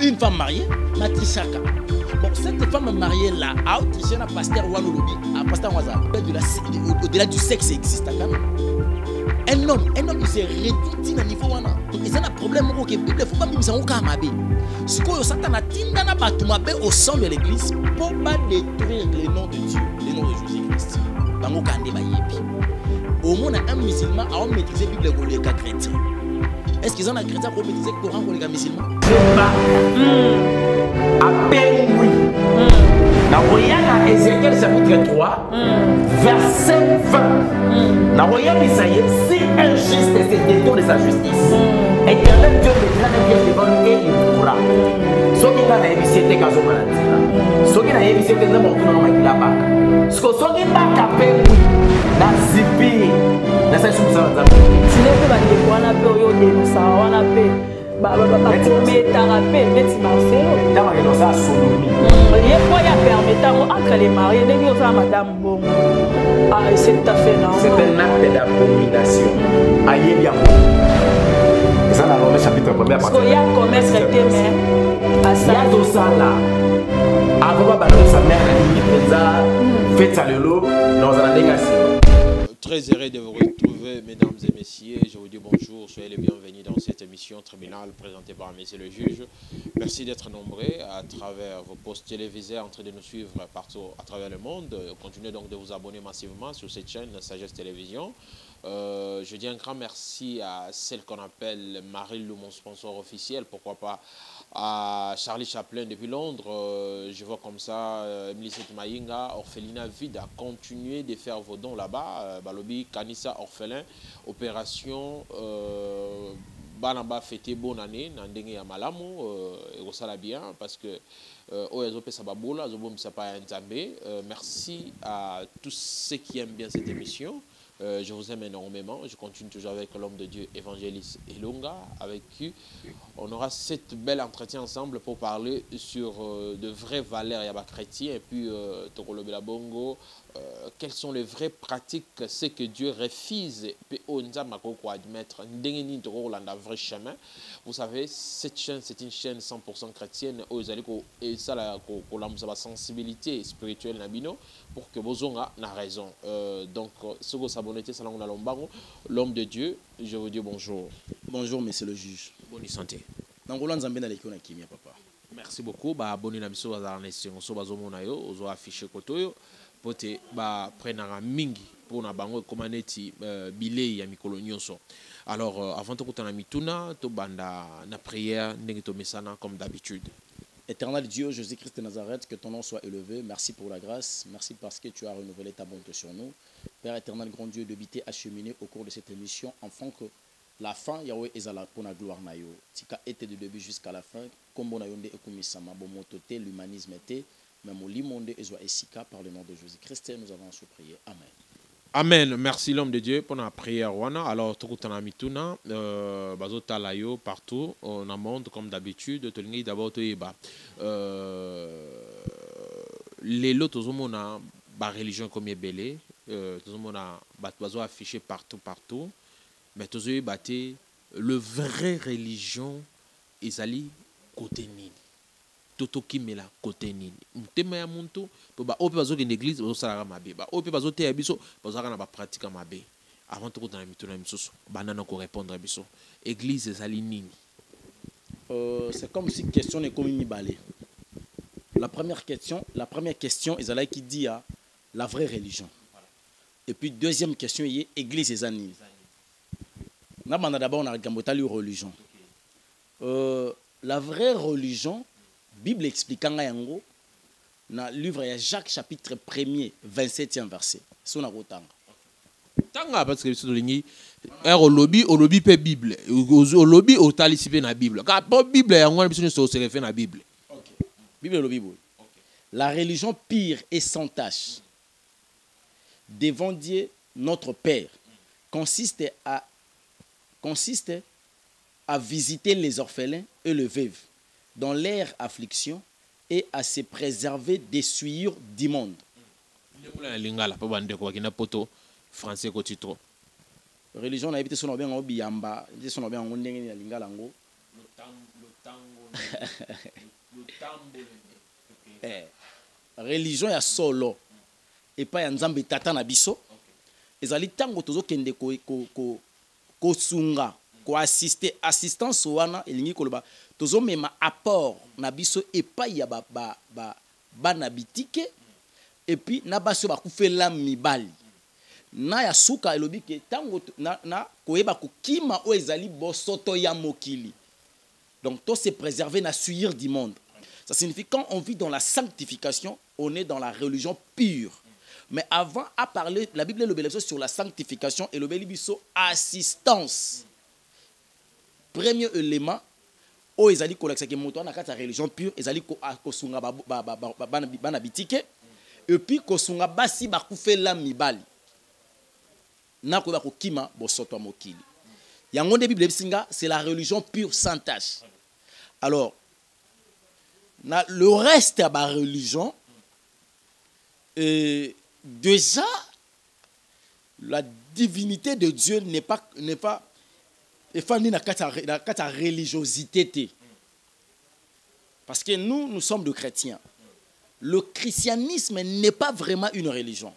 une femme mariée, Matrichaka. Bon, cette femme mariée là, a triché un pasteur Wanolobi, un pasteur Waza. Au-delà du sexe existe quand même. Un homme, il s'est réduit à niveau wana. Donc il y a un problème où il ne faut pas même s'en occuper mabe. Ce que Satan a tinda na batumabe au sein de l'église pour pas détruire le nom de Dieu, le nom de Jésus-Christ. Bango kande ba yebi. Au moins un musulman a maîtrisé la Bible les chrétiens. Est-ce qu'ils ont un chrétien pour maîtriser le Coran pour les musulmans? À peine oui. Dans Ézéchiel chapitre 3, verset 20. Dans si un juste se détourne de sa justice, Éternel Dieu mettra un piège devant lui et il pourra. Ce qui est dans la émission, quand on a ce qui est dans la émission, c'est que nous avons la bac. Ce qui est dans la paix, dans la zipi, dans sa chose, si les gens qui ont un peu de ça, on a paix. Mais t'as rappelé, mais tu m'as fait. T'as rappelé ça, sodomie. Il y a quoi à permettre entre les mariés, les gens à madame bon. Ah, c'est tout à fait normal. C'est un acte d'abomination. Aïe, bien. Ça, dans le chapitre 1er. Parce qu'il y a un commerce traité, mais. Il y a tout ça là. Avant de battre sa mère, elle fait ça le lot dans un dégâcé. Très heureux de vous retrouver, mesdames et messieurs. Je vous dis bonjour, soyez les bienvenus dans cette émission tribunal présentée par Monsieur le juge. Merci d'être nombreux à travers vos postes télévisés en train de nous suivre partout à travers le monde. Continuez donc de vous abonner massivement sur cette chaîne Sagesse Télévision. Je dis un grand merci à celle qu'on appelle Marie Lou, mon sponsor officiel, pourquoi pas à Charlie Chaplin depuis Londres. Je vois comme ça Mlicette Maïnga, Orphelina Vide, à continuer de faire vos dons là-bas. Balobi, Kanissa Orphelin, opération Banamba fêter bonne année, Nandenge ya Malamu, et ça la bien parce que merci à tous ceux qui aiment bien cette émission. Je vous aime énormément. Je continue toujours avec l'homme de Dieu, évangéliste Elonga, avec qui on aura cette belle entretien ensemble pour parler sur de vraies valeurs chrétiennes et puis Tokolo Bongo. Quelles sont les vraies pratiques, ce que Dieu refuse et on doit admettre un vrai chemin. Vous savez, cette chaîne, c'est une chaîne 100% chrétienne et ça la sensibilité spirituelle nabino pour que vous ayez raison. Donc, ce que vous abonnez, c'est l'homme de Dieu. Je vous dis bonjour. Bonjour, monsieur le juge. Bonne santé. Merci beaucoup. Abonnez la mission à la nation. Vous affiché kotoyo. Pote ba prenara mingi pour na bango komaneti bilei ya mikolo nyonso. Alors avant de kutana mituna to banda na prière ndenge to mesana comme d'habitude. Éternel Dieu, Jésus-Christ de Nazareth, que ton nom soit élevé. Merci pour la grâce. Merci parce que tu as renouvelé ta bonté sur nous. Père éternel, grand Dieu, d'habiter acheminer au cours de cette émission, afin que la fin, Yahweh, ezala pour la gloire nayo. Tika était du début jusqu'à la fin. Comme on a yonde ekumisama, bon mototé, l'humanisme était. Même au limonde et Esika par le nom de Jésus-Christ, nous avons prié. Amen. Amen. Merci l'homme de Dieu pour la prière. Alors, tout le mituna, bazota layo partout, on a monde comme d'habitude. Tolingi d'abord toyeba. Les lots on a ba religion comme belé, on a bazo affiché partout. Mais tous eux batté le vrai religion ezali côté nini. Toto kimela côté nini mutema ya muntu ba ope bazo ke l'église bazo sala mabe ba ope bazo te ya biso bazo kana ba pratique mabe avant to kutana mituna misoso banana ko répondre à biso église ezali nini. C'est comme si question est comme balé. La première question ezala qui dit à la vraie religion. Et puis deuxième question est église ezali. Na banda d'abord on a gambotali religion. La vraie religion Bible expliquant yango na livre ya Jacques chapitre 1er 27e verset. Sona kotanga. Tanga parce que biso lingi olobi pe Bible. Olobi otalisipe na Bible. Ka po Bible yango biso so se refe na Bible. OK. Bible olobi boy. La religion pure et sans tache devant Dieu notre Père consiste à visiter les orphelins et les veuves dans leur affliction et à se préserver des souillures du monde. Religion na ebité son bien biyamba, son bien ndenge ni lingala ngo. religion ya solo epai ya nzambe tata na biso ezali ntango tozokende kosunga koassiste assistance wana elingi koloba tozomema apport na biso epai ya bana bitike epuis na basi oyo bakufela mibali na ya suka elobi ke ntango na koyeba kokima oyo ezali bosoto ya mokili. Donc tout se préserver na suivre du monde. Ça signifie quand on vit dans la sanctification, on est dans la religion pure. Mais avant à parler, la Bible est le sur la sanctification et le bélibiso assistance. Premier élément, o ezali kolakisa ke moto na kata religion pure, ezali ko sunga bana bitike et puis ko sunga basi ba kufela mibali. Na ko ba ko kima bosoto mokili. Yango de Bible singa, c'est la religion pure sans tache. Alors le reste de la religion, déjà, la divinité de Dieu n'est pas effandée dans la religiosité. Parce que nous sommes des chrétiens. Le christianisme n'est pas vraiment une religion.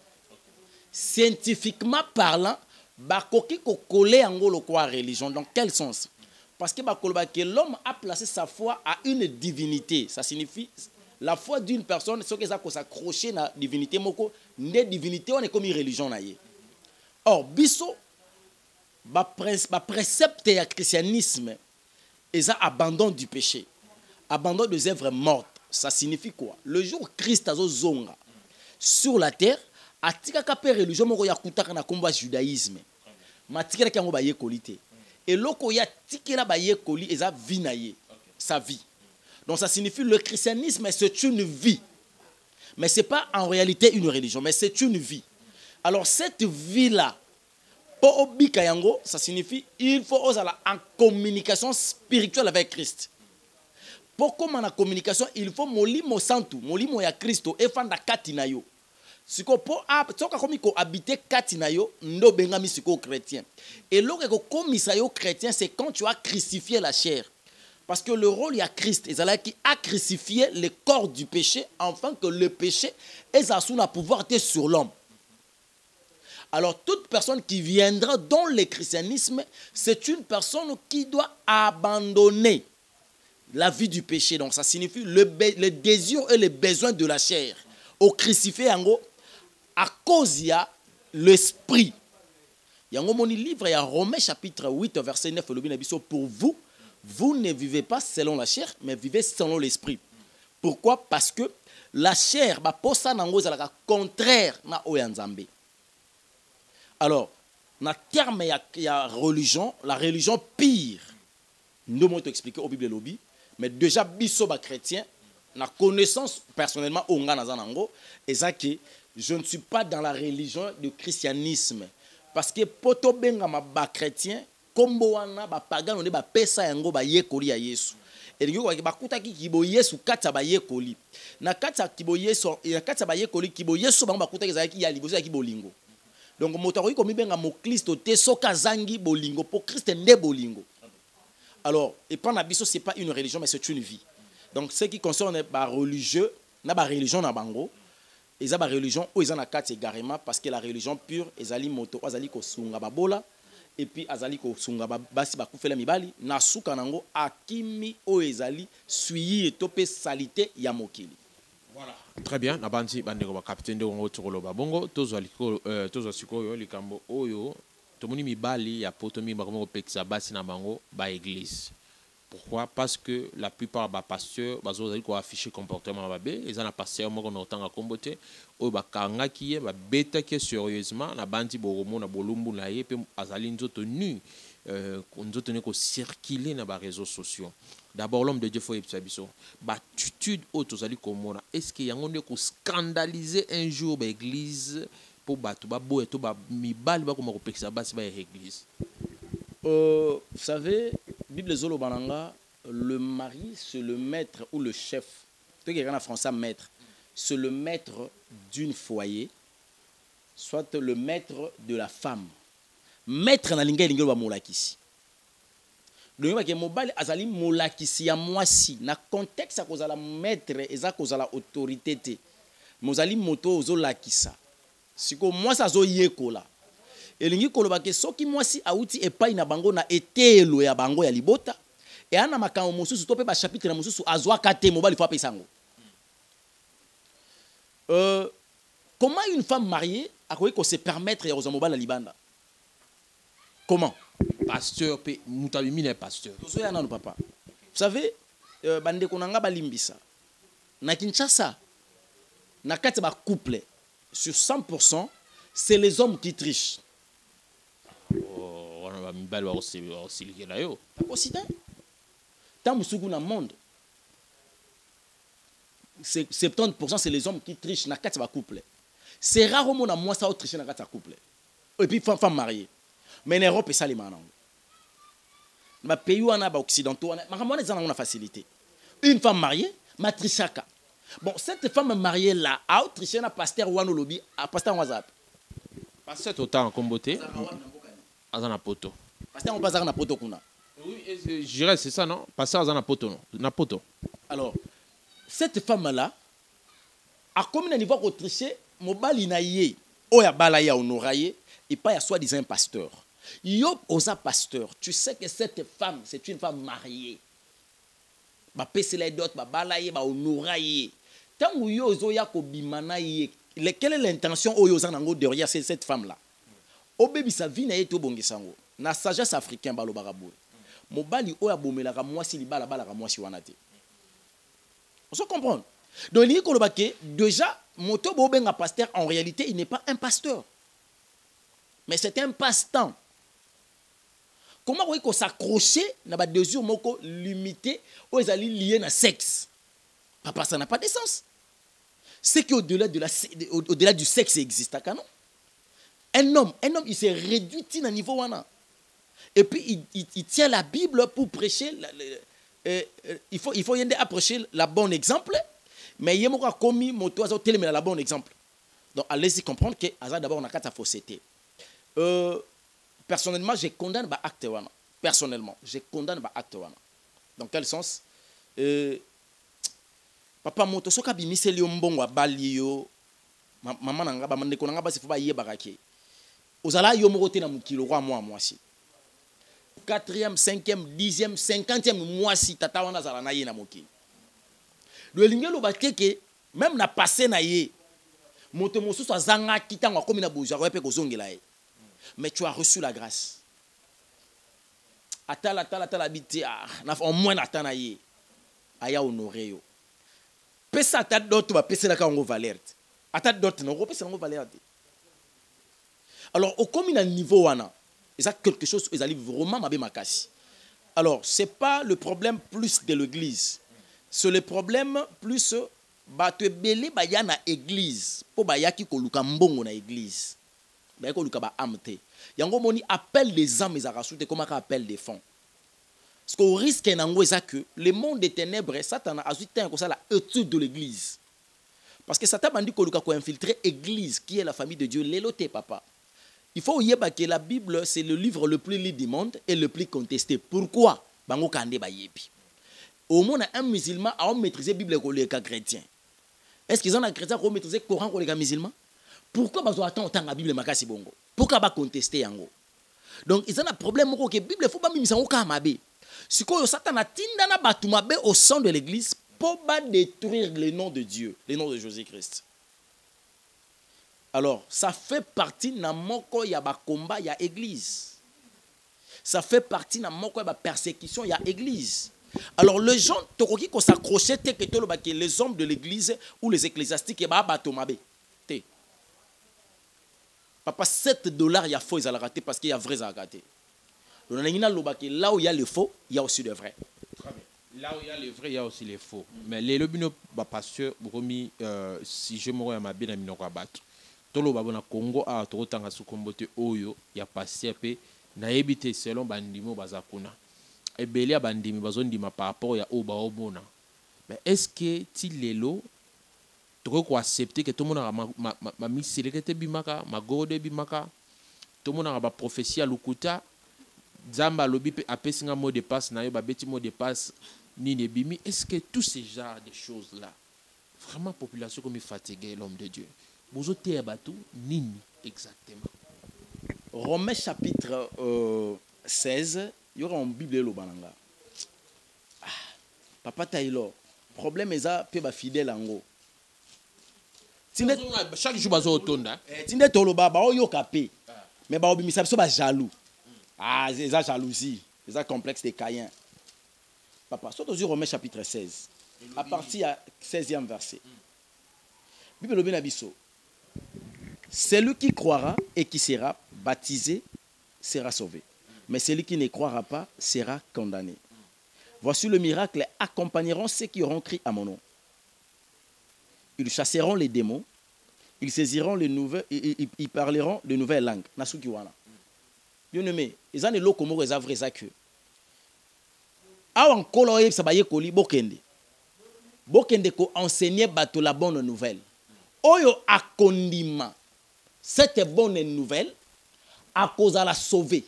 Scientifiquement parlant, bakoki ko coller en le quoi religion. Dans quel sens? Parce que l'homme a placé sa foi à une divinité. Ça signifie la foi d'une personne, ce qui est s'accrocher à la divinité, une divinité, on est comme une religion. Or, biso, le précepte du christianisme, est abandon du péché, abandon des œuvres mortes. Ça signifie quoi? Le jour Christ a zonga sur la terre, a tika kapé religion, moko ya kutaka na komba judaïsme. Ma tika kango ba yekolite. Et loko ya tikela ba yekoli eza vie na ye, sa vie. Donc ça signifie le christianisme c'est une vie. Mais c'est pas en réalité une religion, mais c'est une vie. Alors cette vie là pour obika yango, ça signifie il faut osala en communication spirituelle avec Christ. Pour comment la communication, il faut molimo santu, molimo ya Christo e fanda kati na yo. Siko po toka komi ko habiter kati na yo ndo bengami siko chrétien. Et lorsque ko komisa yo chrétien, c'est quand tu as crucifié la chair. Parce que le rôle y a Christ, qui a crucifié le corps du péché afin que le péché ait un pouvoir sur l'homme. Alors toute personne qui viendra dans le christianisme, c'est une personne qui doit abandonner la vie du péché. Donc ça signifie le désir et les besoins de la chair. Au crucifié en gros, à cause il y a l'esprit. Il y a un livre, il y a Romains chapitre 8, verset 9, pour vous, vous ne vivez pas selon la chair, mais vivez selon l'esprit. Pourquoi? Parce que la chair, est contraire à Oyanzambe. Alors, dans le terme, il y a religion, la religion pire. Nous allons expliquer au Bible lobby, mais déjà, biso ba chrétien, la connaissance personnellement, et ça que je ne suis pas dans la religion du christianisme. Parce que poto benga ma ba chrétien, kombo wana ba pagan on ba pesa yango ba yekoli ya Yesu. Et ngiko ba kutaki kibo Yesu kata ba yekoli. Na kata kibo Yesu, na kata ba yekoli kibo Yesu ba kutaki zaki ya liboso ya kibolingo. Donc moto ko mi benga mo Kristo te soka zangi bolingo pour Christ nde bolingo. Alors, et pendant biso c'est pas une religion mais c'est une vie. Donc ce qui concerne ba religieux, na ba religion na bango, ils ont une religion où ils ont une égarément parce que la religion pure, ils ont moto, ils ont sunga babola et puis ils ont sunga basi bakufela mibali na suka nango akimi o ezali suyi topé salité ya mokili. Voilà. Très bien, nabandi bandeko ba capitaine de ngo tsokolo babongo tozo sikoyo likambo oyo tomoni mibali ya potomi bakomo pekisa basi na bango ba église. Pourquoi? Parce que la plupart des pasteurs ont affiché comportement babé. Ils ont un pasteur qui a combattu. Ils ont bêta sérieusement. La bandi boromo na bolumbu na ye pe azali nzoto nu. Nzoto ne ko circuler na ba réseaux sociaux. D'abord l'homme de Dieu faut ebiso. L'attitude autozali komona. Est-ce que yango ne ko scandaliser un jour ba église pour batu ba boye to ba mibali ba ko mo pekisa basi ba église? Vous savez, Bible Zolo Bananga, le mari, c'est le maître ou le chef. Tu sais en français, maître. C'est le maître d'une foyer, soit le maître de la femme. Maître na linga linga ba molakisi. donc que mobali azali molakisi ya mwasi na contexte akozala maître eza kozala autorité te mozali moto ozolakisa siko mwasi azoyekola elingi koloba ke soki mwasi auti epai na bango na etelo ya bango ya libota e ana makambo mosusu to pe ba chapitre na mosusu azwaka te mobali faut apesa yango. Comment une femme mariée a qu'on se permettre ya kozwa mobali na libanda? Comment? Pasteur, Moutabimi est pasteur. Papa. Vous savez, bande konanga balimbisa. Na Kinshasa, na kati ba couple sur 100%, c'est les hommes qui trichent. Oh, on va m'bal wa osili la yo. Occident. Tant musuku na monde. 70% c'est les hommes qui trichent na kati ba couple. C'est rare au monde à moi ça tricher na kati ba couple. Et puis femme mariée. Mais en Europe, c'est ça les manants. Dans les pays occidentaux, on a facilité. Une femme mariée, matrichaka. Bon, cette femme mariée-là, a triché na pasteur Wano Lobi, à pasteur WhatsApp. Pasteur autant en comboté, Azana poto. Pasteur on passe na poto kuna. Oui, je dirais c'est ça non? Pasteur Azana poto non, na poto. Alors, cette femme-là, a comme un niveau qu'on triché, mobali na yé, oya balaya onoraye, et pas ya soi-disant pasteur. Yo osa pasteur, tu sais que cette femme, c'est une femme mariée. Ba pesele d'autres, ba balaye, ba onoraye. Tant où yo ozo ya ko bimana ye, quelle est l'intention oyo zanango derrière cette femme-là? O baby sa vie na ye to bongisango. Na sagesse africaine balo barabou. Mobali oya bomela ka mwasi libala bala ka mwasi wanate. On se comprend. Donc il y déjà moto bobenga pasteur en réalité il n'est pas un pasteur. Mais c'est un passe-temps. Comment vous pouvez s'accrocher dans des désir limité aux liés à sexe? Papa, ça n'a pas de sens. C'est qu'au-delà du sexe existe. Un homme, il s'est réduit à un niveau. Et puis, il tient la Bible pour prêcher. Il faut y approcher la bonne exemple. Mais il y a commis moto la bonne exemple. Donc, allez-y comprendre que d'abord, on a quatre faussetés. Personnellement, je condamne l'acte. Personnellement, je condamne l'acte. Dans quel sens? Papa moto soka bimise li mbongo bali yo maman nanga ba mande konanga ba sifa ye barake. Ozala yo morote na mukilo roi moi si. 4e, 5e, 10e, 50e mois si tata wana zala na ye na mokili. Le lingelo ba keke même na passé na ye. Moto mosusu azanga kitanga komi na boja ko pe ko zongela ye. Mais tu as reçu la grâce. Atala biti en moins atana ye. Aya honoré yo. Pesa ta d'autres va pesa la ka ngo valeur. Ata d'autres non pesa ngo valeur. Alors au comme un niveau wana, c'est quelque chose ils allaient vraiment mabe makasi. Alors c'est pas le problème plus de l'église. C'est le problème plus ba te belé ba ya na église po ba ya ki ko luka mbongo na église. Ba ko luka ba amte. Yango moni appelle des âmes et rasoute comme un appel des fonds. Parce qu'au risque c'est que le monde des ténèbres, Satan a ajouté la étude de l'église. Parce que Satan a dit qu'on a infiltré l'église, qui est la famille de Dieu, l'éloté, papa. Il faut oublier que la Bible, c'est le livre le plus lu du monde et le plus contesté. Pourquoi? Au moins, un musulman a maîtrisé la Bible comme les chrétiens. Est-ce qu'ils ont un chrétien qui a maîtrisé le Coran comme les musulmans? Pourquoi ils ont autant la Bible makasi bongo? Pourquoi ils ont contesté yango? Donc, ils ont un problème que la Bible, il faut pas miser en kamabe. Si Satan a tindana batumabe au sein de l'église pour détruire le nom de Dieu, le nom de Jésus-Christ. Alors, ça fait partie de moko ya ba combat ya église. Ça fait partie de moko ya ba persécution ya église. Alors, les gens tokoki ko s'accrocher que les hommes de l'église ou les ecclésiastiques ba batumabe. Papa, $7 il y a faux, ils ont raté parce qu'il y a vrai à rater. Là où il y a le faux, il y a aussi le vrai. Là où il y a le vrai, il y a aussi les faux. Mais les lobino pasteur, si je me rends à ma bien, je vais battre. Tout le monde Congo a trop de temps à se combattre. Il y a passé na ebité selon bandimo bazakuna. Et belia bandimi bazondima par rapport à oba obona. Mais est-ce que ti lelo tu peux accepter que tout le monde a ma miséricorde bimaka, ma gode bimaka, tout le monde a ma prophétie à l'ukuta. Zamba lobby a payé un mot de passe, n'a pas bêti mot de passe, ni ne bimi. Est-ce que tous ces genres de choses-là, vraiment, population comme fatiguée, l'homme de Dieu, vous êtes à bateau, nini exactement? Romains chapitre 16, il y aura une Bible le bananga. Papa Taylor, problème est ça, peut ba fidèle en gros. Chaque jour, bazo otonda. Tinde toloba ba oyo kapé. Mais ba obimisa biso ba jaloux. Ah, c'est ça jalousie, c'est ça complexe des Caïens. Papa, soit aux Romains chapitre 16, à partir du 16e verset. Bible le benabiso. Celui qui croira et qui sera baptisé sera sauvé. Mais celui qui ne croira pas sera condamné. Voici le miracle, accompagneront ceux qui auront crié à mon nom. Ils chasseront les démons, ils saisiront les nouvelles, ils parleront de nouvelles langues. Nasukiwana. Bien aimé, ils ont des lots comme ils ont vrai ça que. Awan kolo yeb sabaye koli bokende. Bokende ko enseigner bato la bonne nouvelle. Oyo akondima. Cette bonne nouvelle à cause de la sauver.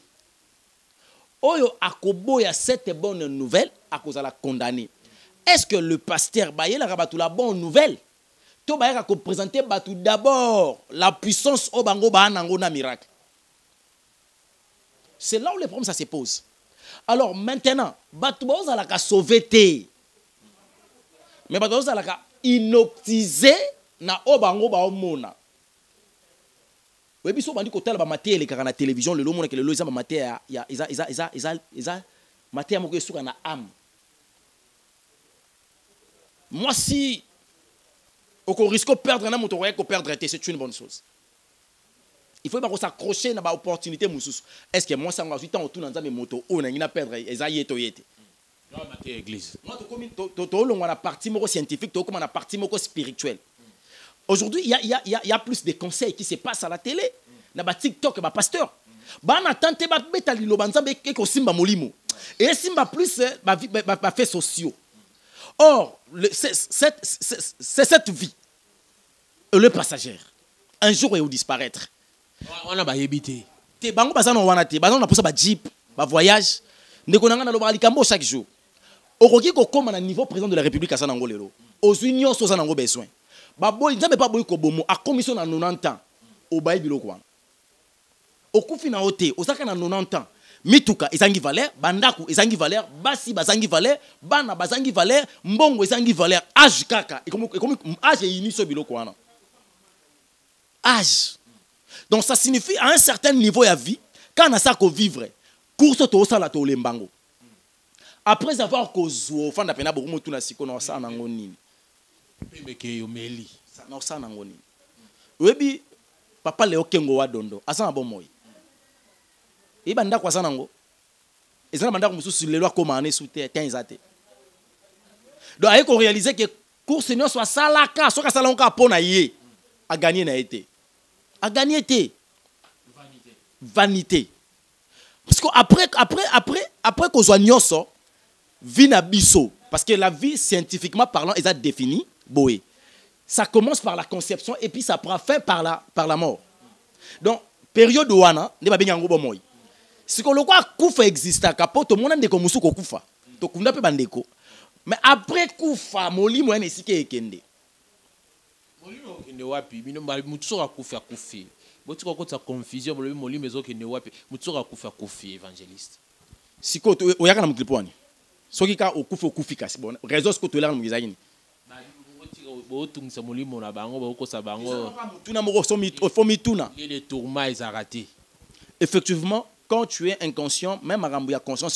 Oyo akoboya cette bonne nouvelle à cause de la condamner. Est-ce que le pasteur baye la rabatou la bonne nouvelle? To baye ka ko présenter batou d'abord la puissance au bango ba nango na miracle. C'est là où le problème ça se pose. Alors maintenant, batou ba ozala ka sauver te. Mais batou ozala ka inoptiser na o bango ba omona. Oui, puis si on dit que tu as la télévision, le monde que le loisir maté maté à sur na âme. Moi si on risque de perdre un âme, on risque de perdre, c'est une bonne chose. Il faut pas s'accrocher à l'opportunité. Est-ce que moi ça m'a ajouté en tout dans mes motos, on a perdre yeto yete. Non, maté église. Moi on a partie scientifique, on a partie spirituelle. Aujourd'hui, il y a plus de conseils qui se passent à la télé. Na ba TikTok, ba pasteur. Ba na tante ba beta lilo banzambe ko simba molimo. Et simba plus ba fait sociaux. Or, c'est cette vie, le passagère. Un jour, il va disparaître. On a ba yebité. Te bango bazana wana te, bazana pour ça ba jeep, ba voyage. Ndeko nanga na loba likambo chaque jour. Okoki ko koma na niveau président de la République asana ngolelo. Ozuinyo so sana ngo besoin. Baboli nzambe pa boyi ko bomo a commission na 90 ans au bayi biloko wana. Okufi na ote osaka na 90 ans mituka ezangi valeur bandaku ezangi valeur basi bazangi valeur bana bazangi valeur mbongo ezangi valeur âge kaka et comme âge iniso biloko wana. Âge. Donc ça signifie à un certain niveau de vie quand on a ça qu'on vivre course to sala to lembango. Après avoir kozwo fanda pena beaucoup mutu na siko na sa na ngonini. Ça n'a pas de oui, papa Léo Kengo wa dondo. Asa na bon moi. Et banda kwa sana ngo. Ezana banda ko musu le loi commandé sous terre tinzate. Donc il faut réaliser que cours seigneur soit salaka, soit ka salonka pona yé a gagner na été. A gagner été. Vanité. Parce que après qu'on soit nyonso vie na biso parce que la vie scientifiquement parlant est définie. Boé. Ça commence par la conception et puis ça prend fin par la mort. Donc, période où on a, si on a koufa existe, tout le monde a des koufa. Mais après koufa, moli mo ene sike ekende. Moli no kende wapi, mutso akufa kufi. Boti ko ta confusion moli mezo kende wapi, mutso akufa kufi évangéliste. Siko oyaka na mukilipwani. Soki ka okufa okufi kasi bon. Réseau ko to la mugizayini. Effectivement, quand tu es inconscient, même à conscience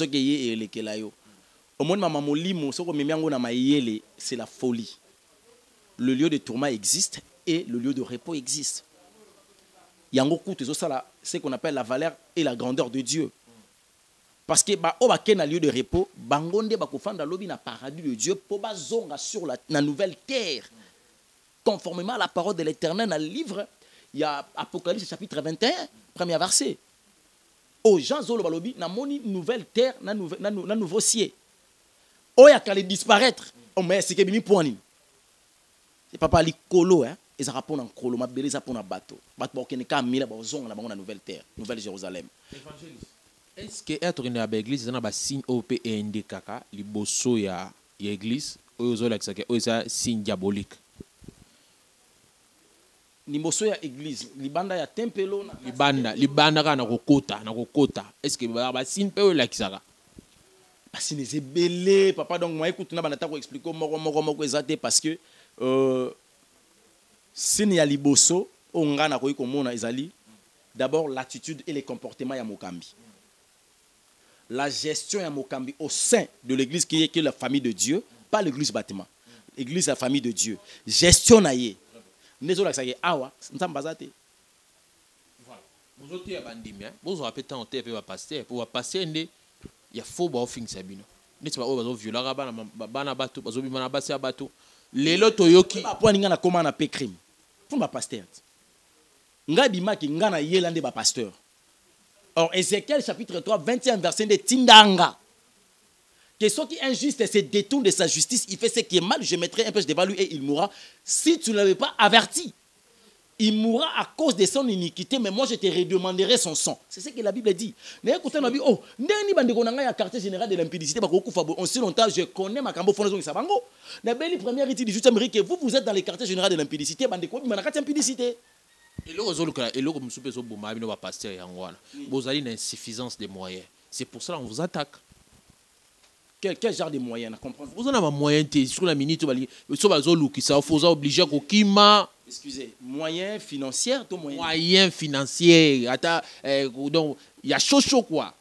c'est la folie. Le lieu de tourment existe et le lieu de repos existe. Il y a ce qu'on appelle la valeur et la grandeur de Dieu. Parce que au lieu de repos, bangonde bakofanda lobi na paradis de Dieu pour bazonga sur la nouvelle terre. Conformément à la parole de l'Éternel dans le livre, il y a Apocalypse chapitre 21, premier verset. Oh Jean Zolo balobi na moni nouvelle terre na nouveau ciel. Oh ya kali disparaître. Oh mais c'est que bimi poani. C'est papa li kolo hein, ils répondent en kolo ma beleza pour na bateau. Bateau ba okene ka mila ba zonga na bango na nouvelle terre, nouvelle Jérusalem. Évangéliste. Est-ce que être une église c'est un signe OP et indikaka liboso ya église ou ça signe diabolique? Liboso ya église, libanda ya tempelo na libanda kana kokota. Est-ce que ba signe pe la kisaka? Parce que c'est belé papa, donc moi écoute na banata ko expliquer moko ezate parce que signe ya liboso onga na ko komona ezali d'abord l'attitude et les comportements ya mokambi. La gestion ya mokambi au sein de l'église qui est la famille de Dieu, pas l'église bâtiment. L'église la famille de Dieu. Gestion na ye. Nezo la sake awa, nsambazate. Voilà. Vous êtes bandimi, vous avez pété en TV va passer pour passer ndé il y a faux ba offing sabino. N'est-ce pas ozo viola bana bato, bazo bimana basi abato. Lelo toyoki ba po ninga na koma na pe crime. Pour ma pasteur. Nga bimaki nga na yelande ba pasteur. Or Ézéchiel chapitre 3 21 verset de Tindanga. Que ceux qui injuste se détournent de sa justice, il fait ce qui est mal, je mettrai un pêche devant lui et il mourra. Si tu ne l'avais pas averti, il mourra à cause de son iniquité, mais moi je te redemanderai son sang. C'est ce que la Bible dit. Mais écoutez, on a dit, oh, ndeni bandeko nanga ya quartier général de l'impudicité, on sait longtemps, je connais ma cambo fondation Sabango. La belle première étude du 18e Amérique, vous êtes dans les quartiers général de l'impudicité, bandeko, manakati impudicité. Et là, comme soupe so boma bino ba pasteur yangwana. Vous avez une insuffisance de moyens. C'est pour ça qu'on vous attaque. Quel genre de moyens à comprendre? Vous en avez moyen sur la minute so bazolu qui ça faut obligé ko kima. Excusez, moyens financiers ou moyens financiers ata donc il y a chaud quoi.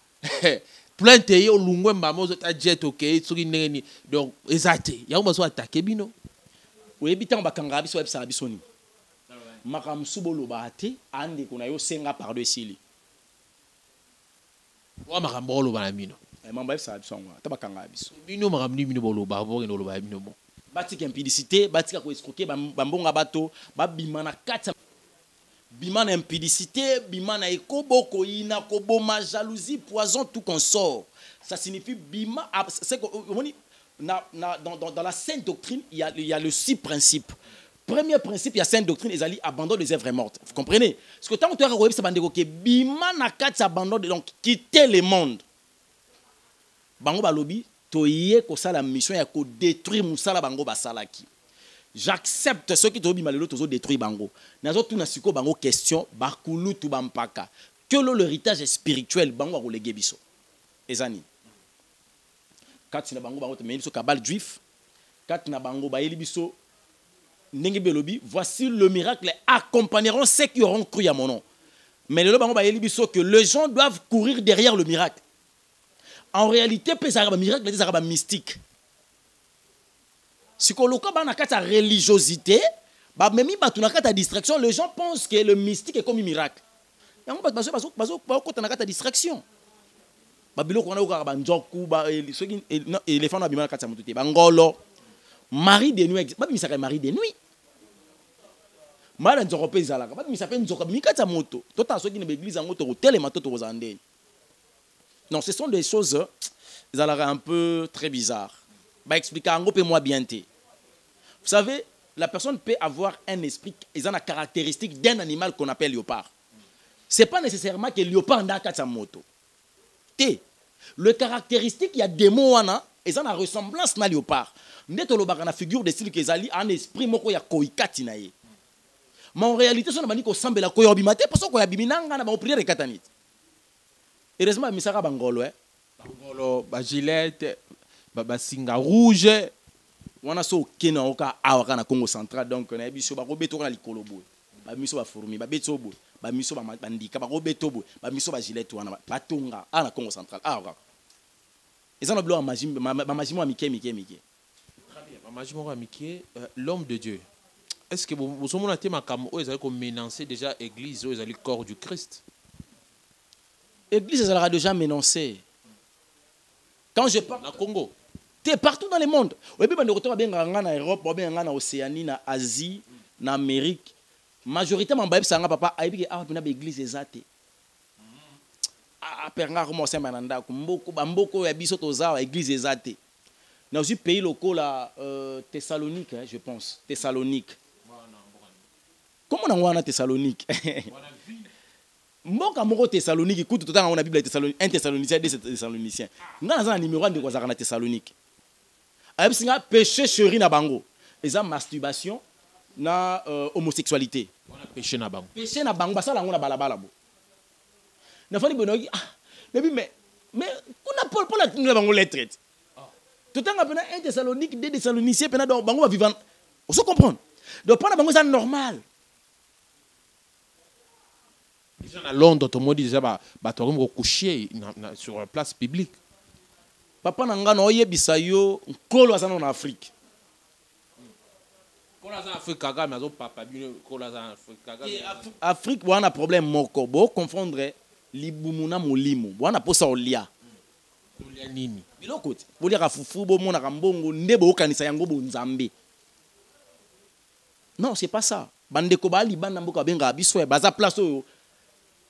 Plein de yo lungwemba mozo ta jet OK soki ndeni donc ezate ya ko baso attaquer bino. Oui bitan bakanga biso websa bisoni. Makam subolo baate ande kuna yo senga par de sili. Wa makam bolo bana bino. Mamba ça bisonga tabakanga biso. Bino makam ni bino bolo ba bo ngolo ba bino bon. Batika impudicité, batika ko escroquer bambonga bato, babimana kata bimana impudicité, bimana ekoboko ina koboma jalousie, poison tout consort. Ça signifie bima c'est que dans la sainte doctrine, il y a le 6 principes. Premier principe, il y a sainte doctrine, ils allaient abandonner les œuvres mortes. Vous comprenez? Parce que tant que tu as regardé ça, bima na kata abandon donc quitter le monde. Bango balobi toye ko sala mission ya ko détruire musala bango basalaki. J'accepte ceux qui tobi malelo tozo détruire bango. Nazo tuna siko bango question bakulu tu bampaka. Que l'héritage spirituel bango akolege biso. Ezani. Katina bango bango te biso kabal juif. Katina bango ba yeli biso ndenge belobi, voici le miracle accompagneront ceux qui auront cru à mon nom. Mais le bango ba yeli biso que les gens doivent courir derrière le miracle. En réalité, c'est un miracle, c'est un mystique. Si on a une religiosité, même si on a une distraction, les gens pensent que le mystique est comme un miracle. Il y a une distraction. Marie de nuit, Marie de nuit. Non, ce sont des choses un peu très bizarres. Bah, expliquez un peu moi bien. Vous savez, la personne peut avoir un esprit, ils ont la caractéristique d'un animal qu'on appelle léopard. Ce n'est pas nécessairement que le léopard n'a qu'à sa moto. Le caractéristique, il y a des mots, ils ont la ressemblance à léopard. Net au lobar, la figure de style qu'ils ont un esprit, moko ya koikati na ye. Mais en réalité, ce n'est pas qu'on semble la koyobimate, parce qu'on y a biminanga, on a prié les katanit. Heureusement, misara bangolo, bangolo, ba gilet, ba singa rouge. On a so kena oka awaka na Congo central, donc on a biso ba robeto na likolo boy. Ba miso ba fourmi, ba beto boy, ba miso ba bandika, ba robeto boy, ba miso ba gilet wana ba tonga na Congo central. Awaka. Ils ont le blanc magie, ma magie moi mike. Très bien, ma magie moi mike, l'homme de Dieu. Est-ce que vous sommes na tema comme eux ils allaient comme menacer déjà église, eux ils allaient corps du Christ? L'église, elle aura déjà menacé. Quand je parle. Au Congo. Tu es partout dans le monde. Oui, bien, on est bien en Europe, en Océanie, en Asie, en Amérique. Majoritairement, papa, il y a une église exacte. Ah, perna comment c'est mananda, mboko ya biso toza église exacte. Dans un pays local là, Thessalonique, je pense, Thessalonique. Comment on a Thessalonique? mboka moko Thessalonique kutu totanga on a Bible un Thessalonicien deux Thessaloniciens nga na numéro 1 de kozaka na Thessalonique ayebsinga péché chéri na bango eza masturbation na homosexualité On a péché na bango. péché na bango basala ngo na balabala bo na fali bonoki mais kuna Paul a tenu bango lettre totanga pena un Thessalonique deux Thessaloniciens pena donc bango va vivre on se comprendre donc pas na bango ça normal. À Londres, tout le monde disait que coucher sur la place publique. Papa nanga no yebisa yo nkolo azana na Afrique. Afrique wana problème moko bo confondre libumu na molimo. Wana posa olia. Olia nini? Biloko ti. Bolia ka fufu bo mona ka mbongo nde bo kanisa yango bo nzambe. Non, c'est pas ça. Bande ko ba libanda mboka benga biso e baza place oyo.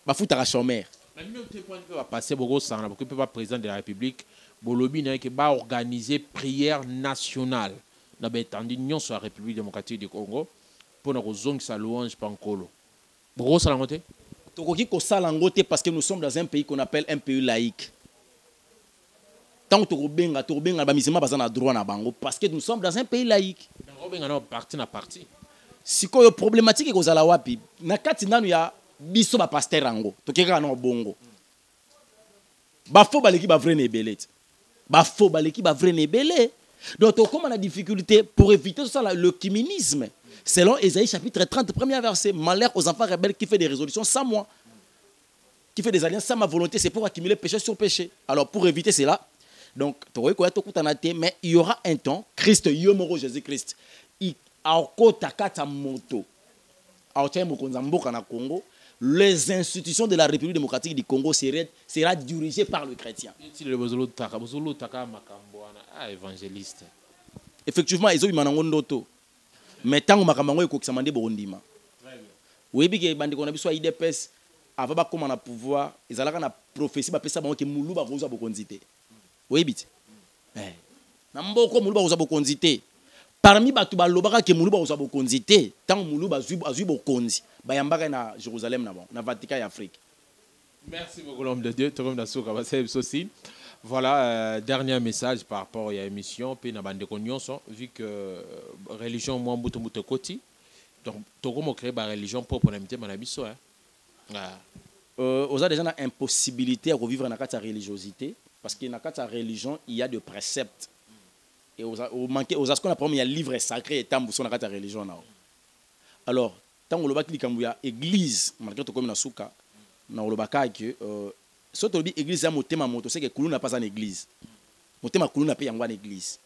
Bafutaka chômeur. Mais nous peut passer beaucoup sans la beaucoup pas président de la République. Bolobi n'a que ba organiser prière nationale. Na ba étendu union sur la République démocratique du Congo pour nous zong sa louange pankolo. Beaucoup ça langote. Tokoki ko sala ngote parce que nous sommes dans un pays qu'on appelle un pays laïque. Tant que tokobenga ba misema bazana droit na bango parce que nous sommes dans un pays laïque. Benga na parti na parti. Sikoyo problématique ko zala wapi na kati nanu ya biso ba pasteur ango tokeka na bongo ba fo baleki ba vrai nebelé ba fo baleki ba vrai nebelé donc comme on a difficulté pour éviter ça le kiménisme selon Ésaïe chapitre 30 premier verset malheur aux enfants rebelles qui fait des résolutions sans moi qui fait des alliances sans ma volonté c'est pour accumuler péché sur péché alors pour éviter cela donc mais il y aura un temps Christ yomoro Jésus-Christ il a kota kata moto a temo konzamboka na Congo. Les institutions de la République démocratique du Congo sera dirigées par le chrétien. Évangéliste. Effectivement, ils ont eu manangondo. Mais tant que makambo eko kisamande borondima. Oui, bi ke bande kona biso IDPS avant ba comment na pouvoir, ils alaka na prophétie ba pesa bango ke mulu ba koza bokonzité. Oui, bit. Na mboko mulu ba koza bokonzité. Parmi batu balobaka ke mulu ba koza bokonzité, tant mulu ba zui bokonzi. Bayambaka na Jérusalem na bon, na Vatican et Afrique. Merci beaucoup l'homme de Dieu, voilà, dernier message par rapport à l'émission, puis na bande konyonso vu que religion moi mbuto mbuto koti. Donc tokomo créer ba religion propre na mité manabiso hein. On a déjà une impossibilité à revivre dans la religiosité parce que dans la religion il y a des préceptes et au manquer aux ascons il y a livre sacré et tambu sur la religion là. Alors tant que le likambuya église malgré tout comme na suka na olobaka que soto bi église ya motema moto c'est que kulu n'a pas en église motema kulu n'a pas en église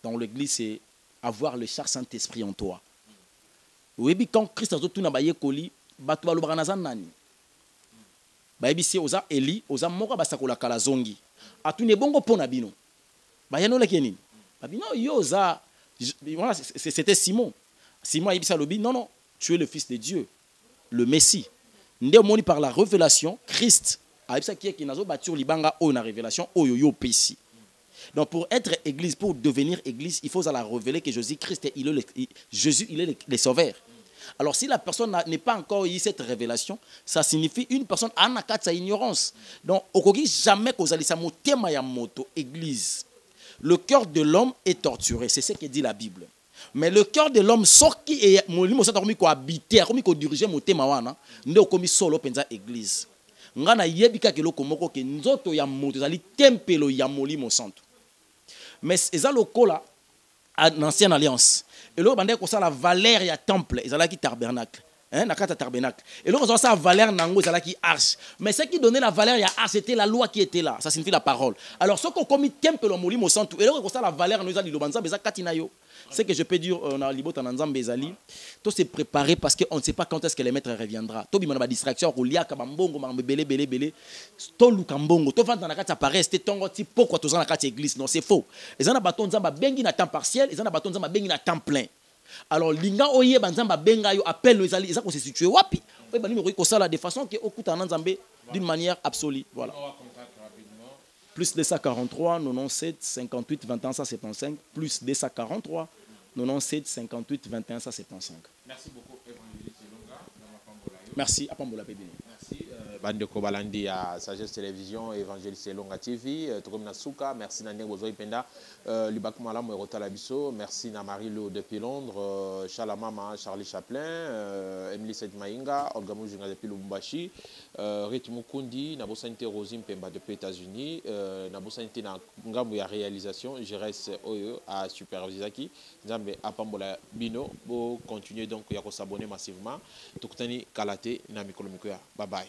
dans l'église c'est avoir le char Saint-Esprit en toi oui quand Christ a tout na baye koli batu balobaka na nani bayebi si oza Eli oza moka basakola kala zongi atune bongo pona bino bayano la kenini babino yoza voilà c'était Simon a dit ça non, non, tu es le fils de Dieu, le Messie. Ndé par la révélation, Christ a dit ça qui est qui n'a pas battu libanga ou na révélation ou yo péci. Donc pour être église, pour devenir église, il faut la révéler que Jésus-Christ Jésus il est le sauveur. Alors si la personne n'est pas encore eu cette révélation, ça signifie une personne a sa ignorance. Donc okoki jamais kozalisa motema ya moto église. Le cœur de l'homme est torturé, c'est ce que dit la Bible. Mais le cœur de l'homme sort qui est molimo ça komi ko habiter komi ko diriger motema wana nde komi solo penza église ngana yebika ke loko moko ke nzoto ya moto zali tempelo ya molimo santo mais eza lokola en ancienne alliance et là bande ko ça la valeur ya temple ezala ki tabernacle hein na kata tabernacle et là on ça valeur nango ezala ki arche mais ce qui donnait la valeur ya arche c'était la loi qui était là ça signifie la parole alors ce qu'on komi tempelo molimo santo et là on ça la valeur nous ezali lobanza beza katina yo. Ce que je peux dire, on a libot en Nzambe ezali, tout s'est préparé parce qu'on ne sait pas quand est-ce que le maître reviendra. Tout bimana ba distraction, roulia kabambongo, belé, tout lukambongo, tout vent dans la carte apparaît, c'était tongo ti pourquoi tous dans la carte église, non c'est faux. Les gens baton Nzamba bengi na temps partiel, les gens baton Nzamba bengi na temps plein. Alors linga oye banzamba benga yo appelle les ali, ils ont se situé wapi. Oui ba numéro ko sala de façon que okuta Nzambe d'une manière absolue, voilà. Plus 243 97 58 21 175 plus 243 97 58 21 175. Merci beaucoup, évangéliste Longa. Merci à Pambola Bébé. Merci Bandeko Balandi à Sagesse Télévision, Évangéliste Longa TV, Tokomina Souka, merci Nandeng Bozoï Penda, Libak Malam Rota Labiso, merci na Marie-Lou depuis Londres, Chalamama, Charlie Chaplin, Emily Seth Maïnga, Olgamou Junga depuis Lubumbashi, Ritmo Kundi, Nabosanité Rosim Pemba depuis États-Unis, Nabosanité na Ngambu ya réalisation, je reste Oyo à Supervisaki, Nzambe à Pambola Bino, pour continuer donc à s'abonner massivement, Toktani Kalate, Namikolo Mikoya, bye bye.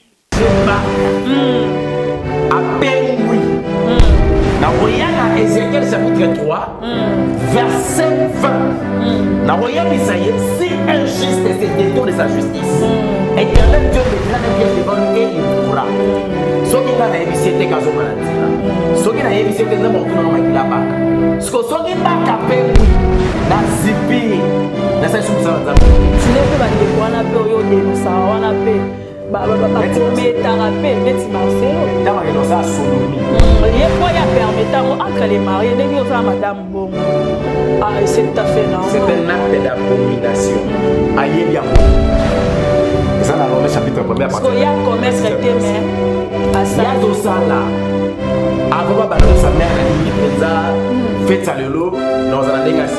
Appelle-moi. Dans Ézéchiel chapitre 3, verset 20. Si un juste se détourne de sa justice, Éternel Dieu mettra un piège devant lui et il pourra. Ce qui est dans la émission, c'est qu'à ce qui est dans la émission, c'est que nous avons la bac. Ce qui est dans la appelle-moi. Na zipi. Na sa shumsa za. Tine pe ba de wana pe oyo de sa wana pe. Ba prometara pe neti Marcelo. Tama ke ça sodomi. Ye ko ya permettre entre les mariés ndenge oza madame bongo. Ah c'est tout à fait normal. C'est un acte d'abomination. Ayebi ya. Ça dans le chapitre 1er partie. Parce qu'il y a commerce traité mais à ça ya to sala. Avant ba sa mère na ni penza fait ça le lot dans un dégât.